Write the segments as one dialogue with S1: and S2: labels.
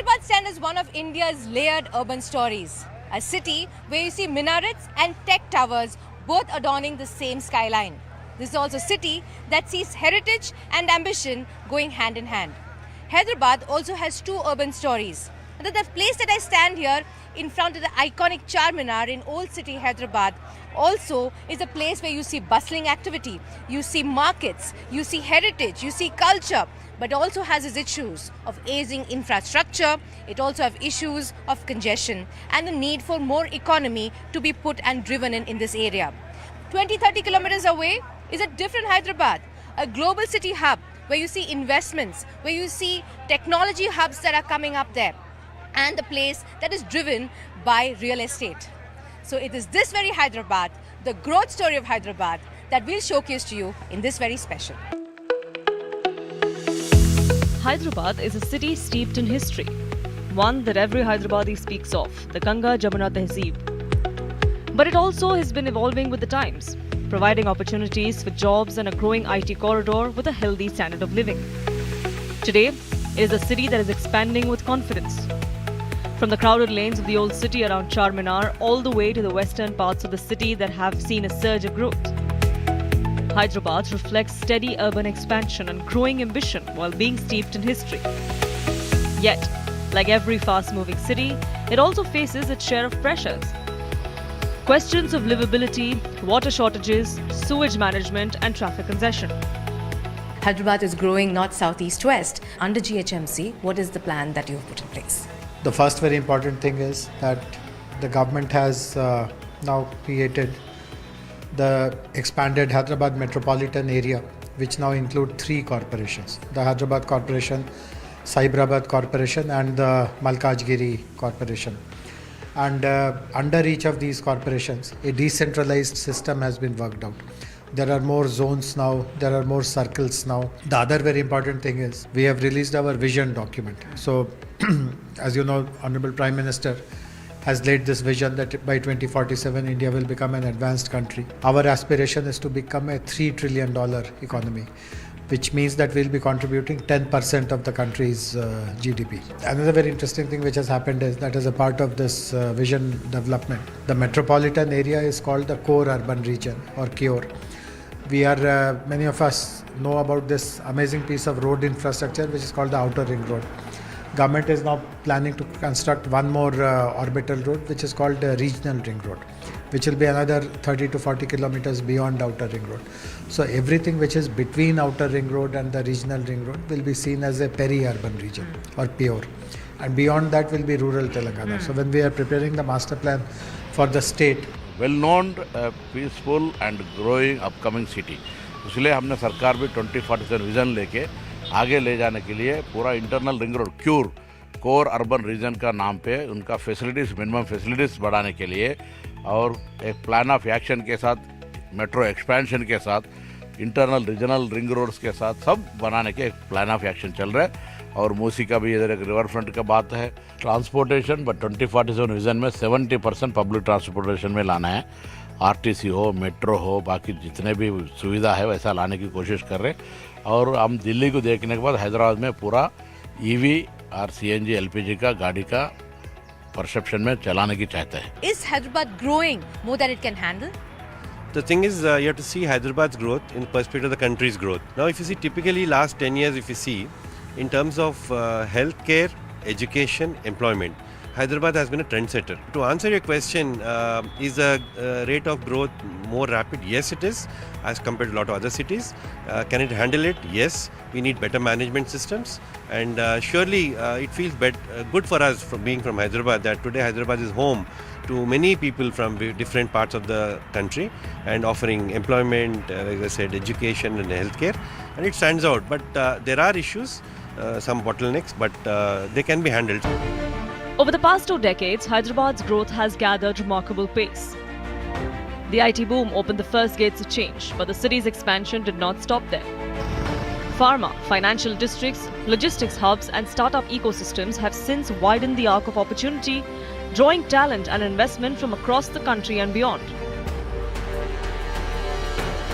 S1: Hyderabad stands as one of India's layered urban stories. A city where you see minarets and tech towers both adorning the same skyline. This is also a city that sees heritage and ambition going hand in hand. Hyderabad also has two urban stories. The place that I stand here in front of the iconic Charminar in Old City Hyderabad also is a place where you see bustling activity, you see markets, you see heritage, you see culture, but also has its issues of aging infrastructure. It also has issues of congestion and the need for more economy to be put and driven in this area. 20-30 kilometers away is a different Hyderabad, a global city hub where you see investments, where you see technology hubs that are coming up there, and the place that is driven by real estate. So it is this very Hyderabad, the growth story of Hyderabad, that we'll showcase to you in this very special.
S2: Hyderabad is a city steeped in history, one that every Hyderabadi speaks of, the Ganga Jamuna Tehzeeb. But it also has been evolving with the times, providing opportunities for jobs and a growing IT corridor with a healthy standard of living. Today, it is a city that is expanding with confidence. From the crowded lanes of the old city around Charminar all the way to the western parts of the city that have seen a surge of growth. Hyderabad reflects steady urban expansion and growing ambition while being steeped in history. Yet, like every fast-moving city, it also faces its share of pressures. Questions of livability, water shortages, sewage management and traffic congestion.
S1: Hyderabad is growing north, south, east, west. Under GHMC, what is the plan that you've put in place?
S3: The first very important thing is that the government has now created the expanded Hyderabad metropolitan area, which now include three corporations: the Hyderabad Corporation, Cyberabad Corporation and the Malkajgiri Corporation. And under each of these corporations, a decentralized system has been worked out. There are more zones now, there are more circles now. The other very important thing is we have released our vision document. So, as you know, Honorable Prime Minister has laid this vision that by 2047 India will become an advanced country. Our aspiration is to become a $3 trillion economy, which means that we'll be contributing 10% of the country's GDP. Another very interesting thing which has happened is that as a part of this vision development, the metropolitan area is called the core urban region or CURE. We are, many of us know about this amazing piece of road infrastructure which is called the Outer Ring Road. Government is now planning to construct one more orbital road which is called the Regional Ring Road, which will be another 30 to 40 kilometers beyond Outer Ring Road. So everything which is between Outer Ring Road and the Regional Ring Road will be seen as a peri-urban region or pure. And beyond that will be rural Telangana. So when we are preparing the master plan for the state,
S4: well-known, peaceful and growing upcoming city. इसलिए हमने सरकार भी 2047 vision लेके आगे ले जाने के लिए पूरा इंटरनल रिंग रोड क्यूर कोर अर्बन रीजन का नाम पे उनका फैसिलिटीज़ मिनिमम फैसिलिटीज़ बढ़ाने के लिए और एक प्लान ऑफ एक्शन के साथ मेट्रो एक्सपेंशन के साथ इंटरनल रीजनल रिंग रोड्स के साथ सब बनाने के एक प्लान ऑफ एक्शन चल रहा है। और मूसी का भी इधर एक रिवर फ्रंट का बात है। ट्रांसपोर्टेशन बट 2047 विजन में 70% पब्लिक ट्रांसपोर्टेशन में लाना है। आरटीसी हो, मेट्रो हो, बाकी जितने भी सुविधा है वैसा लाने की कोशिश कर रहे हैं। और हम दिल्ली को देखने के बाद हैदराबाद में पूरा ईवी और सीएनजी एलपीजी का गाड़ी का परसेप्शन में चलाने की चाहते हैं।
S1: Is Hyderabad growing more than it can handle?
S5: The thing is, you have to see Hyderabad's growth in perspective of the country's growth. Now, if you see typically last 10 years, if you see, in terms of healthcare, education, employment, Hyderabad has been a trendsetter. To answer your question, is the rate of growth more rapid? Yes, it is, as compared to a lot of other cities. Can it handle it? Yes. We need better management systems, and surely it feels good for us from being from Hyderabad that today Hyderabad is home to many people from different parts of the country and offering employment, like I said, education and healthcare, and it stands out. But there are issues, some bottlenecks, but they can be handled.
S2: Over the past 2 decades, Hyderabad's growth has gathered remarkable pace. The IT boom opened the first gates of change, but the city's expansion did not stop there. Pharma, financial districts, logistics hubs and startup ecosystems have since widened the arc of opportunity, drawing talent and investment from across the country and beyond.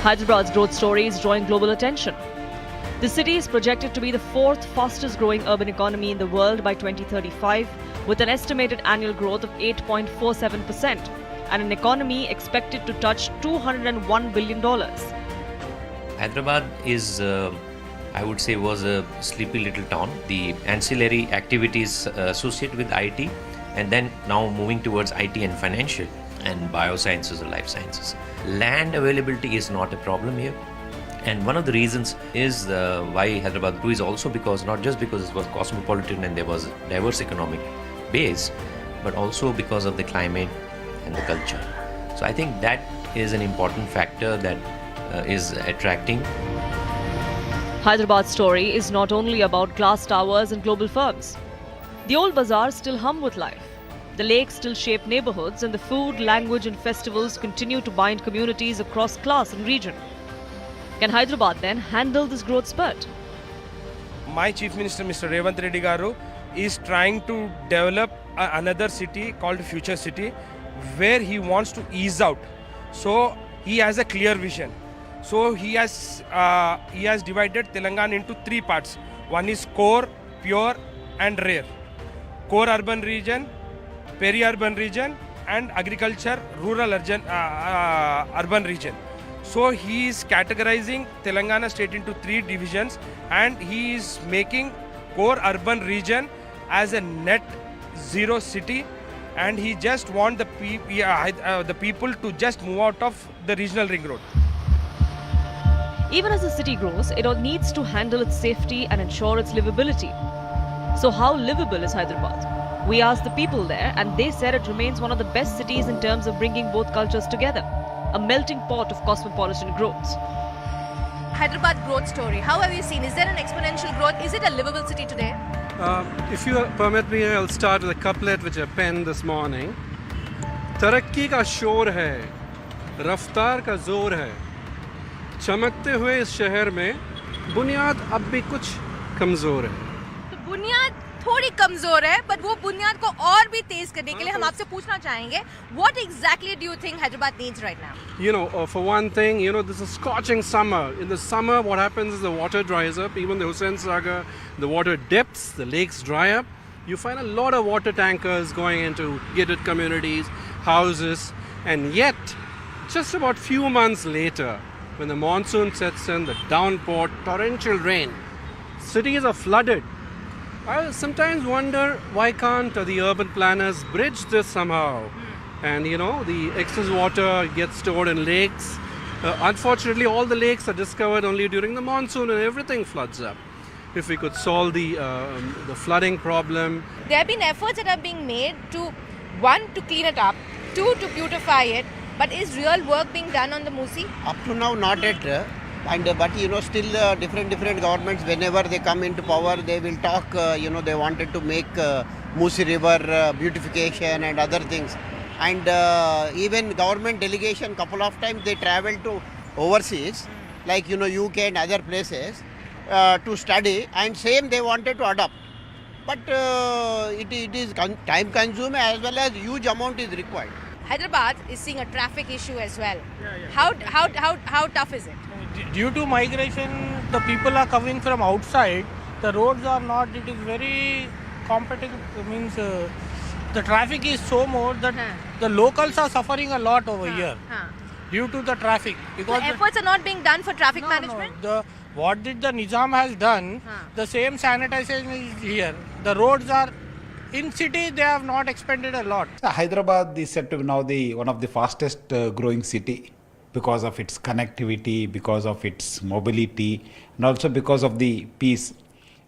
S2: Hyderabad's growth story is drawing global attention. The city is projected to be the fourth fastest growing urban economy in the world by 2035, with an estimated annual growth of 8.47% and an economy expected to touch $201 billion.
S6: Hyderabad is, I would say, was a sleepy little town. The ancillary activities associated with IT, and then now moving towards IT and financial and biosciences or life sciences. Land availability is not a problem here. And one of the reasons is why Hyderabad grew is also because, not just because it was cosmopolitan and there was a diverse economic base, but also because of the climate and the culture. So I think that is an important factor that is attracting.
S2: Hyderabad's story is not only about glass towers and global firms. The old bazaars still hum with life. The lakes still shape neighborhoods, and the food, language and festivals continue to bind communities across class and region. Can Hyderabad then handle this growth spurt?
S7: My Chief Minister, Mr. Revant Reddy Garu, is trying to develop another city called Future City, where he wants to ease out. So he has a clear vision. So he has divided Telangana into three parts. One is core, pure and rare. Core urban region, peri-urban region and agriculture, rural urban region. So he is categorizing Telangana state into three divisions, and he is making core urban region as a net zero city, and he just want the people to just move out of the regional ring road.
S2: Even as the city grows, it needs to handle its safety and ensure its livability. So how livable is Hyderabad? We asked the people there, and they said it remains one of the best cities in terms of bringing both cultures together, a melting pot of cosmopolitan growth.
S1: Hyderabad growth story. How have you seen? Is there an exponential growth? Is it a livable city today?
S8: If you permit me, I'll start with a couplet which I penned this morning. तरक्की का शोर है, रफ्तार का जोर है, चमकते हुए इस शहर में बुनियाद अब भी कुछ कमजोर है.
S1: तो बुनियाद थोड़ी कमजोर है, but वो बुनियाद को और भी तेज करने के लिए हम आपसे पूछना चाहेंगे, what exactly do you think Hyderabad needs right now?
S8: You know, for one thing, this is scorching summer. In the summer, what happens is the water dries up. Even the Hussain Sagar, the water dips, the lakes dry up. You find a lot of water tankers going into gated communities, houses, and yet, just about few months later, when the monsoon sets in, the downpour, torrential rain, cities are flooded. I sometimes wonder why can't the urban planners bridge this somehow? And the excess water gets stored in lakes. Unfortunately, all the lakes are discovered only during the monsoon and everything floods up. If we could solve the flooding problem.
S1: There have been efforts that are being made to, one, to clean it up, two, to beautify it. But is real work being done on the Musi?
S9: Up to now, not yet. But still different governments, whenever they come into power, they will talk. They wanted to make Musi River beautification and other things. And even government delegation, couple of times they traveled to overseas, like UK and other places, to study. And same they wanted to adopt. But it is time consuming as well as huge amount is required.
S1: Hyderabad is seeing a traffic issue as well. How tough is it?
S10: Due to migration, the people are coming from outside. The roads are not. It is very competitive. Means the traffic is so more that the locals are suffering a lot over here due to the traffic. Because
S1: so efforts are not being done for traffic management.
S10: What did the Nizam has done? The same sanitization is here. The roads are. In city, they have not expended a lot.
S11: Hyderabad is said to be now one of the fastest growing city because of its connectivity, because of its mobility, and also because of the peace.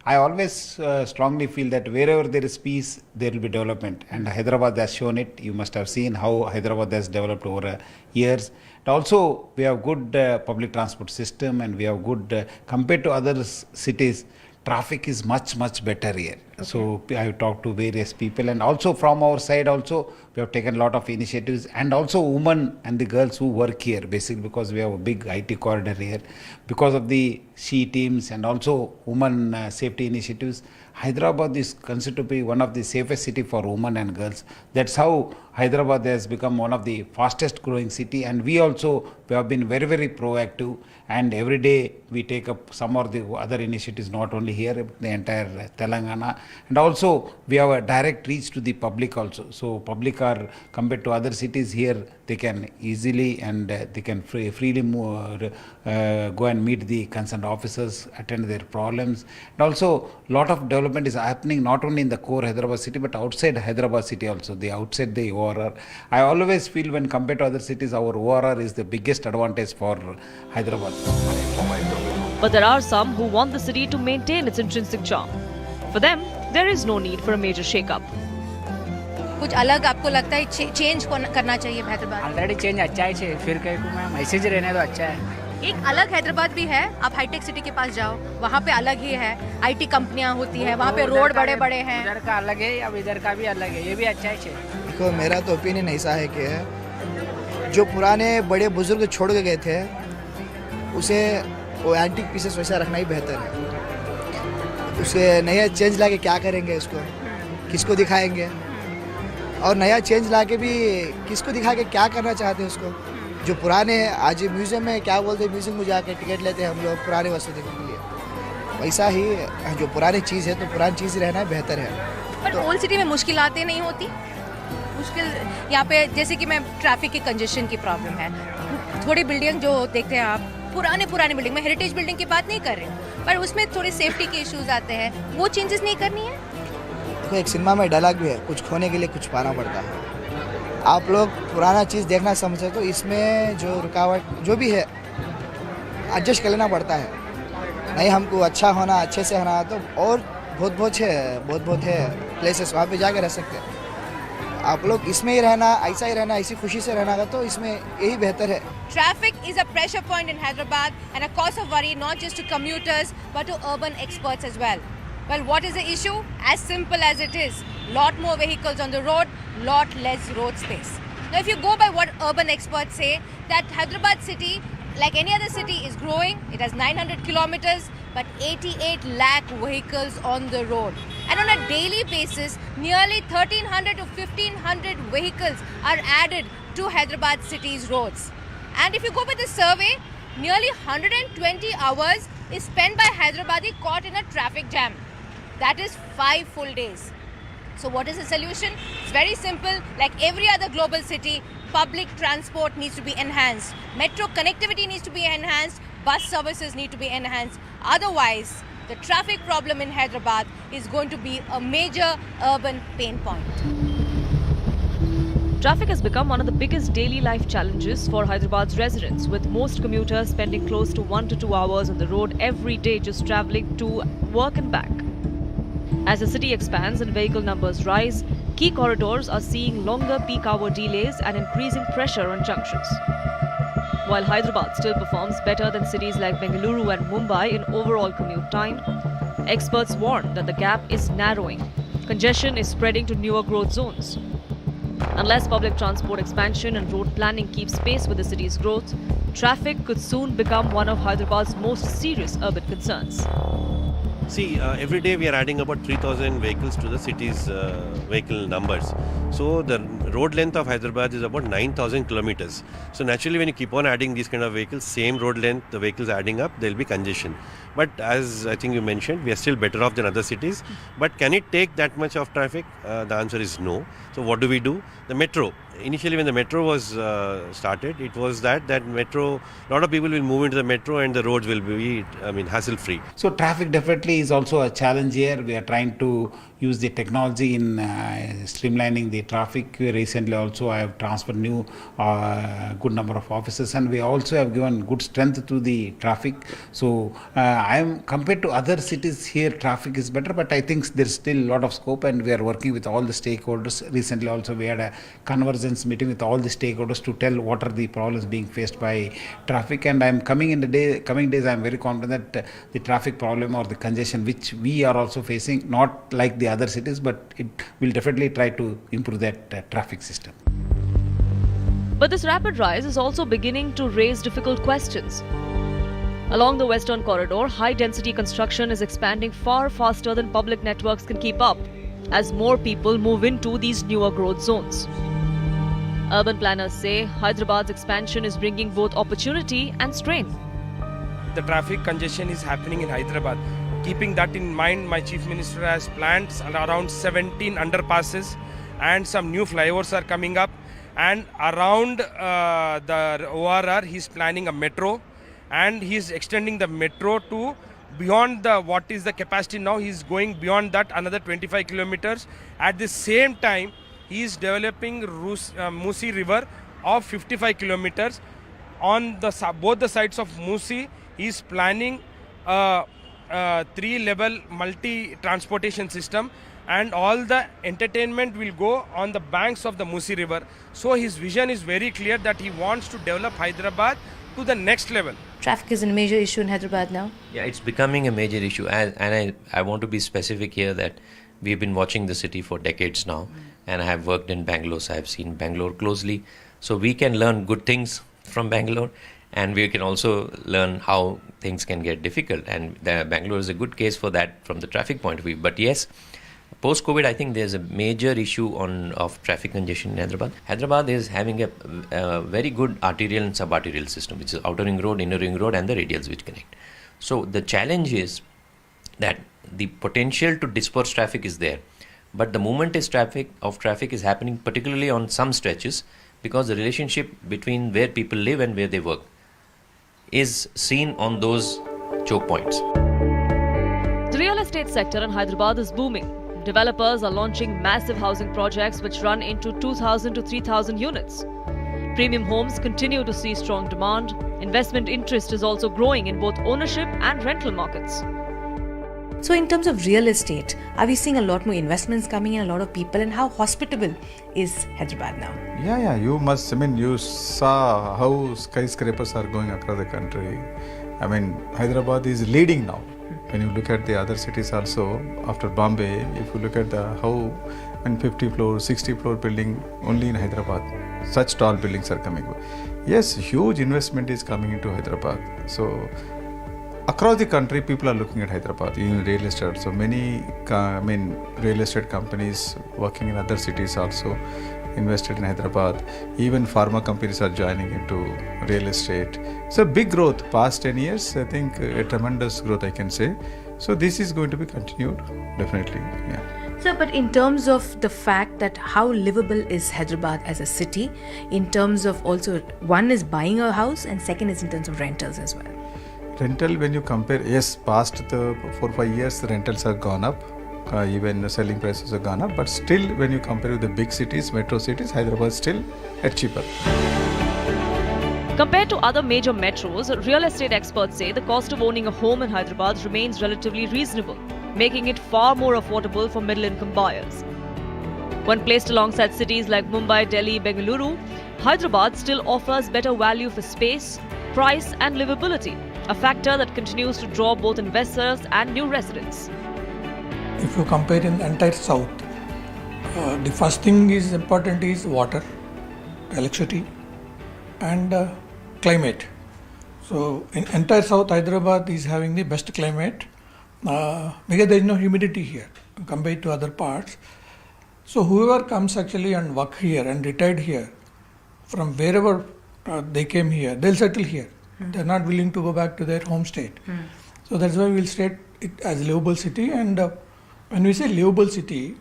S11: I always strongly feel that wherever there is peace, there will be development. And Hyderabad has shown it. You must have seen how Hyderabad has developed over years. And also, we have good public transport system, and we have good, compared to other cities, traffic is much better here. Okay. So I have talked to various people, and also from our side also we have taken a lot of initiatives, and also women and the girls who work here, basically because we have a big IT corridor here. Because of the SHE teams and also women safety initiatives, Hyderabad is considered to be one of the safest city for women and girls. That's how Hyderabad has become one of the fastest growing city, and we have been very, very proactive, and every day we take up some or the other initiatives, not only here, but the entire Telangana, and also we have a direct reach to the public also. So public are, compared to other cities here, they can easily and they can freely move, go and meet the concerned officers, attend their problems, and also lot of development is happening not only in the core Hyderabad city but outside Hyderabad city also, the outside the ORR. I always feel when compared to other cities, our ORR is the biggest advantage for Hyderabad.
S2: But there are some who want the city to maintain its intrinsic charm. For them, there is no need for a major shake-up.
S1: कुछ अलग आपको लगता है change करना चाहिए Hyderabad?
S12: Already change अच्छा है, फिर कहीं को मैम ऐसे ही रहने तो अच्छा है।
S1: एक अलग हैदराबाद भी है, आप हाईटेक सिटी के पास जाओ, वहाँ पे अलग ही है, आईटी कंपनियाँ होती है, वहाँ पे रोड बड़े बड़े हैं।
S12: उधर का अलग है, अब इधर का भी अलग है, ये भी अच्छा है।
S13: देखो मेरा तो ओपिनियन ऐसा है कि जो पुराने बड़े बुजुर्ग छोड़ के गए थे, उसे वो एंटीक पीसेस वैसा रखना ही बेहतर है। उसे नया चेंज लाके क्या करेंगे, उसको किसको दिखाएंगे, और नया चेंज लाके भी किसको दिखा के क्या करना चाहते हैं उसको। जो पुराने आज म्यूजियम में क्या बोलते हैं, म्यूजियम में जाके टिकट लेते हैं हम लोग पुराने वस्तु देखने के लिए, वैसा ही जो पुरानी चीज़ है तो पुरानी चीज़ रहना बेहतर है।
S1: पर ओल्ड सिटी में मुश्किलातें नहीं होती? मुश्किल यहाँ पे जैसे कि मैं ट्रैफिक की कंजेशन की प्रॉब्लम है, थोड़ी बिल्डिंग जो देखते हैं आप, पुराने बिल्डिंग में, हेरिटेज बिल्डिंग की बात नहीं कर रही हूँ, पर उसमें थोड़े सेफ्टी के इश्यूज आते हैं, वो चेंजेस नहीं करनी है?
S13: देखो एक सिनेमा में डायलॉग भी है, कुछ खोने के लिए कुछ पाना पड़ता है। आप लोग पुराना चीज़ देखना समझे तो इसमें जो रुकावट जो भी है एडजस्ट कर लेना पड़ता है। नहीं हमको अच्छा होना, अच्छे से होना, तो और बहुत है प्लेसेस, वहाँ पे जाके रह सकते हैं। आप लोग इसमें ही रहना, ऐसा ही रहना, ऐसी खुशी से रहना, तो इसमें यही बेहतर है।
S1: Traffic is a pressure point in Hyderabad and a cause of worry not just to commuters but to urban experts as well. Well, what is the issue? As simple as it is. Lot more vehicles on the road, lot less road space. Now, if you go by what urban experts say, that Hyderabad city, like any other city, is growing. It has 900 kilometers, but 88 lakh vehicles on the road. And on a daily basis, nearly 1300 to 1500 vehicles are added to Hyderabad city's roads. And if you go by the survey, nearly 120 hours is spent by Hyderabadi caught in a traffic jam. That is 5 full days. So what is the solution? It's very simple. Like every other global city, public transport needs to be enhanced. Metro connectivity needs to be enhanced. Bus services need to be enhanced. Otherwise, the traffic problem in Hyderabad is going to be a major urban pain point.
S2: Traffic has become one of the biggest daily life challenges for Hyderabad's residents, with most commuters spending close to 1 to 2 hours on the road every day just travelling to work and back. As the city expands and vehicle numbers rise, key corridors are seeing longer peak hour delays and increasing pressure on junctions. While Hyderabad still performs better than cities like Bengaluru and Mumbai in overall commute time, experts warn that the gap is narrowing. Congestion is spreading to newer growth zones. Unless public transport expansion and road planning keeps pace with the city's growth, traffic could soon become one of Hyderabad's most serious urban concerns.
S5: See, every day we are adding about 3,000 vehicles to the city's vehicle numbers. So the road length of Hyderabad is about 9,000 kilometers. So naturally, when you keep on adding these kind of vehicles, same road length, the vehicles adding up, there will be congestion. But as I think you mentioned, we are still better off than other cities. But can it take that much of traffic? The answer is no. So what do? The metro. Initially, when the metro was started, it was that metro, a lot of people will move into the metro and the roads will be, hassle-free.
S11: So traffic definitely is also a challenge here. We are trying to use the technology in streamlining the traffic. Recently also I have transferred new good number of officers, and we also have given good strength to the traffic. So I am, compared to other cities here, traffic is better, but I think there's still a lot of scope, and we are working with all the stakeholders. Recently also we had a convergence meeting with all the stakeholders to tell what are the problems being faced by traffic, and I am coming days I am very confident that the traffic problem or the congestion which we are also facing, not like the other cities, but it will definitely try to improve that traffic system.
S2: But this rapid rise is also beginning to raise difficult questions. Along the western corridor, high-density construction is expanding far faster than public networks can keep up, as more people move into these newer growth zones. Urban planners say Hyderabad's expansion is bringing both opportunity and strain.
S7: The traffic congestion is happening in Hyderabad. Keeping that in mind, my Chief Minister has planned around 17 underpasses and some new flyovers are coming up. And around the ORR, he's planning a metro, and he's extending the metro to beyond what is the capacity now. He's going beyond that another 25 kilometers. At the same time, he is developing Musi River of 55 kilometers. On both the sides of Musi, he is planning a 3-level multi-transportation system, and all the entertainment will go on the banks of the Musi River. So his vision is very clear that he wants to develop Hyderabad to the next level.
S1: Traffic is a major issue in Hyderabad now.
S6: Yeah, it's becoming a major issue. And I want to be specific here that we've been watching the city for decades now. And I have worked in Bangalore, so I have seen Bangalore closely. So we can learn good things from Bangalore, and we can also learn how things can get difficult. And Bangalore is a good case for that from the traffic point of view. But yes, post-COVID, I think there's a major issue of traffic congestion in Hyderabad. Hyderabad is having a very good arterial and subarterial system, which is outer ring road, inner ring road, and the radials which connect. So the challenge is that the potential to disperse traffic is there, but the movement is traffic is happening particularly on some stretches, because the relationship between where people live and where they work is seen on those choke points.
S2: The real estate sector in Hyderabad is booming. Developers are launching massive housing projects which run into 2,000 to 3,000 units. Premium homes continue to see strong demand. Investment interest is also growing in both ownership and rental markets.
S1: So in terms of real estate, are we seeing a lot more investments coming in, a lot of people, and how hospitable is Hyderabad now?
S14: Yeah, you saw how skyscrapers are going across the country. Hyderabad is leading now. When you look at the other cities also, after Bombay, if you look at 50 floor, 60 floor building only in Hyderabad, such tall buildings are coming. Yes, huge investment is coming into Hyderabad. So across the country, people are looking at Hyderabad in real estate. So many, real estate companies working in other cities also invested in Hyderabad. Even pharma companies are joining into real estate. So big growth past 10 years, I think a tremendous growth I can say. So this is going to be continued, definitely. Yeah.
S1: So, but in terms of the fact that how livable is Hyderabad as a city, in terms of also, one is buying a house and second is in terms of rentals as well.
S14: Rental, when you compare, yes, past the 4-5 years, the rentals have gone up. Even the selling prices have gone up, but still when you compare with the big cities, metro cities, Hyderabad is still cheaper.
S2: Compared to other major metros, real estate experts say the cost of owning a home in Hyderabad remains relatively reasonable, making it far more affordable for middle-income buyers. When placed alongside cities like Mumbai, Delhi, Bengaluru, Hyderabad still offers better value for space, price and livability, a factor that continues to draw both investors and new residents.
S15: If you compare in the entire south, the first thing is important is water, electricity and climate. So in entire south, Hyderabad is having the best climate because there is no humidity here compared to other parts. So whoever comes actually and work here and retired here, from wherever they came here, they'll settle here. They're not willing to go back to their home state. So that's why we'll state it as a livable city. And when we say livable city,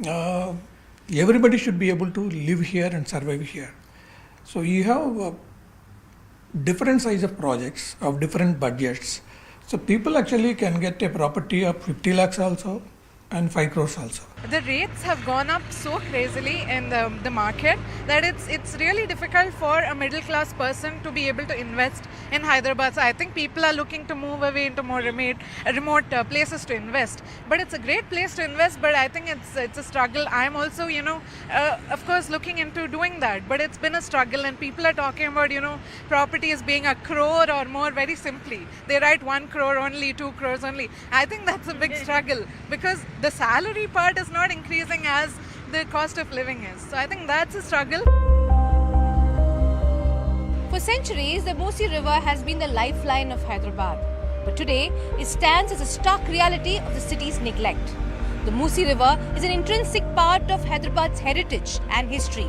S15: everybody should be able to live here and survive here. So you have different size of projects of different budgets. So people actually can get a property of 50 lakhs also and 5 crores also.
S16: The rates have gone up so crazily in the market that it's really difficult for a middle class person to be able to invest in Hyderabad. So I think people are looking to move away into more remote places to invest. But it's a great place to invest, but I think it's a struggle. I'm also, of course looking into doing that, but it's been a struggle and people are talking about, properties being 1 crore or more very simply. They write 1 crore only, 2 crores only. I think that's a big struggle because the salary part is not increasing as the cost of living is. So I think that's a struggle.
S1: For centuries, the Musi River has been the lifeline of Hyderabad. But today, it stands as a stark reality of the city's neglect. The Musi River is an intrinsic part of Hyderabad's heritage and history.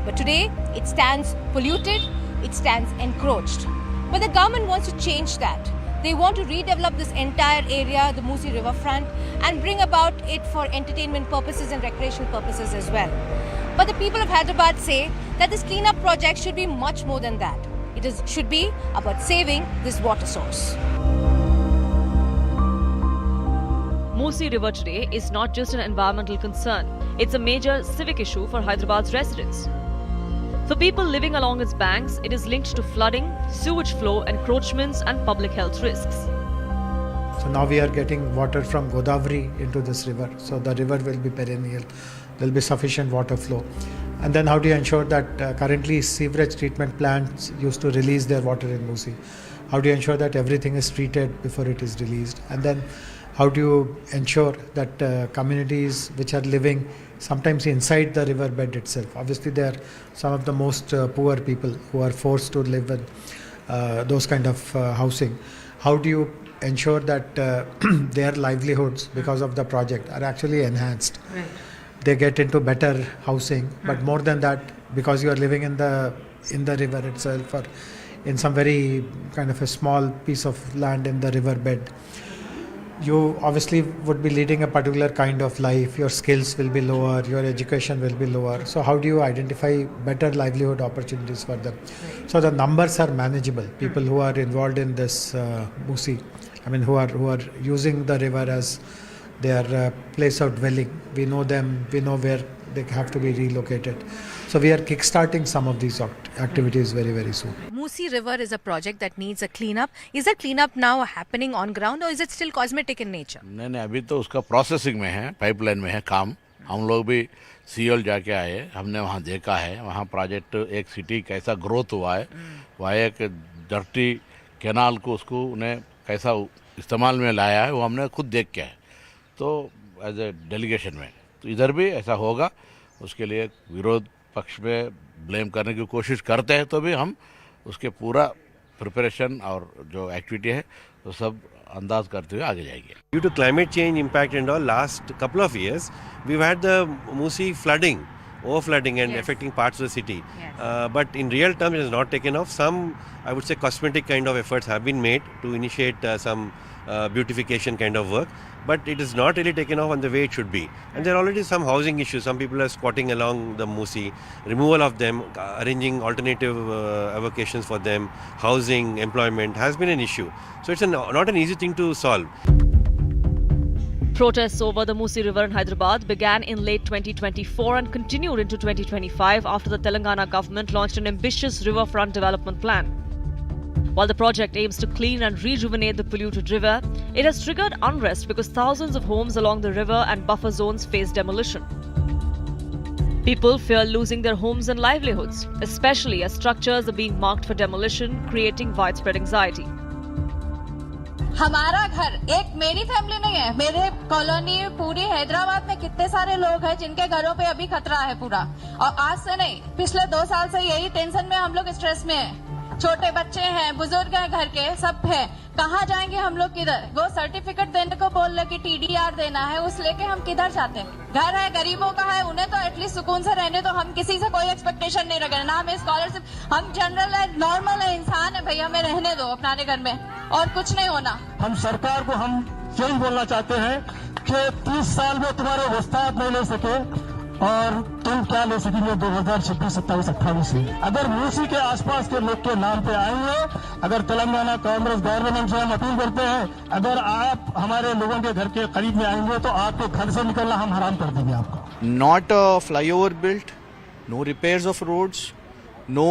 S1: But today, it stands polluted, it stands encroached. But the government wants to change that. They want to redevelop this entire area, the Musi River front, and bring about it for entertainment purposes and recreational purposes as well. But the people of Hyderabad say that this cleanup project should be much more than that. Should be about saving this water source.
S2: Musi River today is not just an environmental concern, it's a major civic issue for Hyderabad's residents. For people living along its banks, it is linked to flooding, sewage flow, encroachments and public health risks.
S3: So now we are getting water from Godavari into this river. So the river will be perennial. There will be sufficient water flow. And then how do you ensure that currently sewerage treatment plants used to release their water in Musi? How do you ensure that everything is treated before it is released? And then how do you ensure that communities which are living sometimes inside the river bed itself, obviously they are some of the most poor people who are forced to live in those kind of housing. How do you ensure that their livelihoods because of the project are actually enhanced? Right. They get into better housing, but more than that, because you are living in the river itself or in some very kind of a small piece of land in the river bed, you obviously would be leading a particular kind of life. Your skills will be lower, your education will be lower. So how do you identify better livelihood opportunities for them? Right. So the numbers are manageable. People who are involved in this Musi, who are using the river as their place of dwelling. We know them, we know where they have to be relocated. So we are kickstarting some of these activities very, very soon.
S1: Musi River is a project that needs a cleanup. Is that cleanup now happening on ground or is it still cosmetic in nature?
S4: नहीं अभी तो उसका processing में है, pipeline में है काम. हम लोग भी सीओल जाके आए, हमने वहाँ देखा है, वहाँ प्रोजेक्ट एक सिटी कैसा ग्रोथ हुआ है, वहाँ एक डर्टी कैनाल को उसको उन्हें कैसा इस्तेमाल में लाया है, वो हमने खुद देख के आए. तो एज ए डेलीगेशन में तो इधर भी ऐसा होगा, उसके लिए विरोध पक्ष में ब्लेम करने की कोशिश करते हैं, तो भी हम उसके पूरा प्रिपरेशन और जो एक्टिविटी है वो सब अंदाज करते हुए आगे जाएंगे.
S5: Due to climate change impact and all, last couple of years we've had the Musi flooding, overflooding and affecting parts of the city. Yes. But in real terms it has not taken off. Some, I would say, cosmetic kind of efforts have been made to initiate some beautification kind of work, but it is not really taken off on the way it should be. And there are already some housing issues. Some people are squatting along the Musi. Removal of them, arranging alternative avocations for them, housing, employment has been an issue. So it's not an easy thing to solve.
S2: Protests over the Musi River in Hyderabad began in late 2024 and continued into 2025 after the Telangana government launched an ambitious riverfront development plan. While the project aims to clean and rejuvenate the polluted river, it has triggered unrest because thousands of homes along the river and buffer zones face demolition. People fear losing their homes and livelihoods, especially as structures are being marked for demolition, creating widespread anxiety.
S17: हमारा घर एक मेरी family नहीं है, मेरे colony पूरी हैदराबाद में कितने सारे लोग हैं जिनके घरों पे अभी खतरा है पूरा. और आज से नहीं, पिछले 2 साल से यही टेंशन में हम लोग स्ट्रेस में हैं. छोटे बच्चे हैं, बुजुर्ग हैं, घर के सब है. कहाँ जाएंगे हम लोग, किधर? वो सर्टिफिकेट देने को बोल रहे कि टीडीआर देना है, उस लेके हम किधर जाते हैं? घर है, गरीबों का है, उन्हें तो एटलीस्ट सुकून से रहने तो हम किसी से कोई एक्सपेक्टेशन नहीं रखेंगे. ना हमें स्कॉलरशिप, हम जनरल है, नॉर्मल है, इंसान है, भैया हमें रहने दो अपने घर में और कुछ नहीं होना.
S18: हम सरकार को हम यही बोलना चाहते हैं कि 30 साल में तुम्हारे वस्ताद नहीं ले सके और तुम क्या ले सकेंगे 2026, 27, 28 में. अगर मूसी के आसपास के लोग के नाम पे आएंगे, अगर तेलंगाना कांग्रेस गवर्नमेंट से हम अपील करते हैं, अगर आप हमारे लोगों के घर के करीब में आएंगे तो आपके घर से निकलना हम हराम कर देंगे आपको.
S19: Not a flyover built, no repairs of roads, no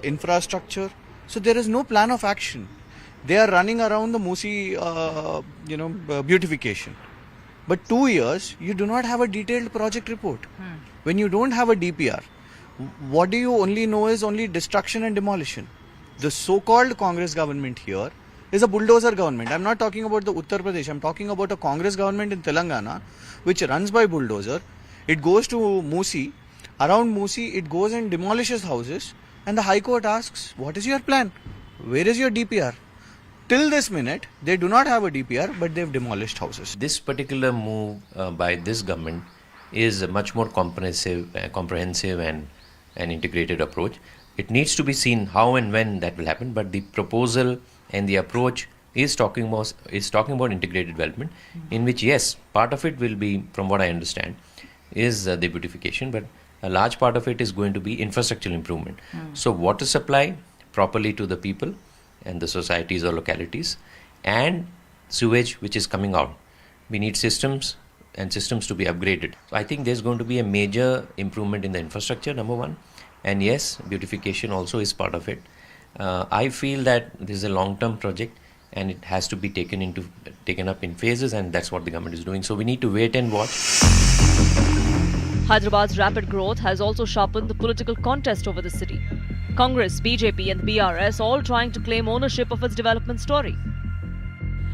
S19: infrastructure. So there is no plan of action. They are running around the Musi, beautification. But 2 years, you do not have a detailed project report. When you don't have a DPR, what do you only know is only destruction and demolition. The so-called Congress government here is a bulldozer government. I'm not talking about the Uttar Pradesh. I'm talking about a Congress government in Telangana, which runs by bulldozer. It goes to Musi. Around Musi, it goes and demolishes houses. And the High Court asks, what is your plan? Where is your DPR? Till this minute, they do not have a DPR, but they've demolished houses.
S6: This particular move by this government is a much more comprehensive and an integrated approach. It needs to be seen how and when that will happen, but the proposal and the approach is talking about integrated development, in which, yes, part of it will be, from what I understand, is the beautification, but a large part of it is going to be infrastructural improvement. So water supply properly to the people and the societies or localities, and sewage which is coming out. We need systems to be upgraded. So I think there's going to be a major improvement in the infrastructure, number one. And yes, beautification also is part of it. I feel that this is a long-term project and it has to be taken up in phases, and that's what the government is doing. So we need to wait and watch.
S2: Hyderabad's rapid growth has also sharpened the political contest over the city. Congress, BJP and the BRS all trying to claim ownership of its development story.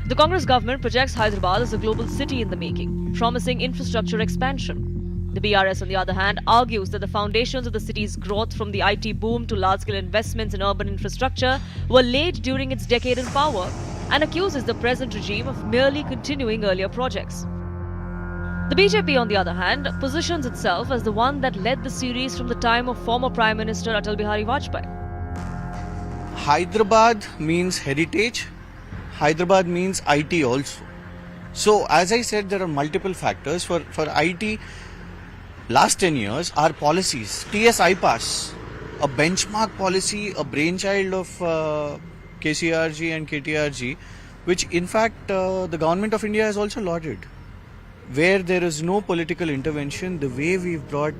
S2: The Congress government projects Hyderabad as a global city in the making, promising infrastructure expansion. The BRS, on the other hand, argues that the foundations of the city's growth, from the IT boom to large-scale investments in urban infrastructure, were laid during its decade in power, and accuses the present regime of merely continuing earlier projects. The BJP, on the other hand, positions itself as the one that led the series from the time of former Prime Minister Atal Bihari Vajpayee.
S19: Hyderabad means heritage. Hyderabad means IT also. So, as I said, there are multiple factors. For IT, last 10 years, our policies, TS iPass, a benchmark policy, a brainchild of KCRG and KTRG, which in fact the government of India has also lauded. Where there is no political intervention, the way we've brought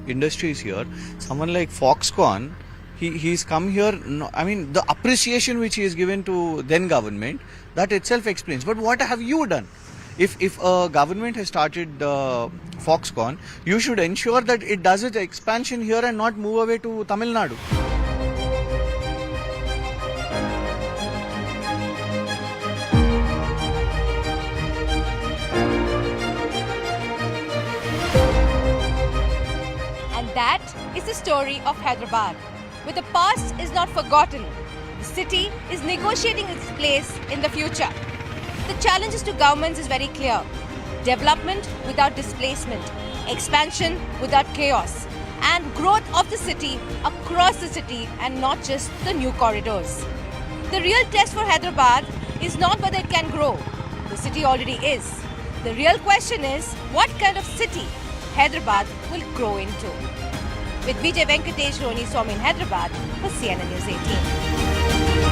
S19: industries here, someone like Foxconn, he's come here, I mean, the appreciation which he has given to then government, that itself explains. But what have you done? If a government has started Foxconn, you should ensure that it does its expansion here and not move away to Tamil Nadu.
S1: That is the story of Hyderabad, where the past is not forgotten. The city is negotiating its place in the future. The challenges to governments is very clear. Development without displacement, expansion without chaos, and growth of the city across the city and not just the new corridors. The real test for Hyderabad is not whether it can grow. The city already is. The real question is what kind of city Hyderabad will grow into. With Vijay Venkatesh Roni Swami in Hyderabad for CNN News 18.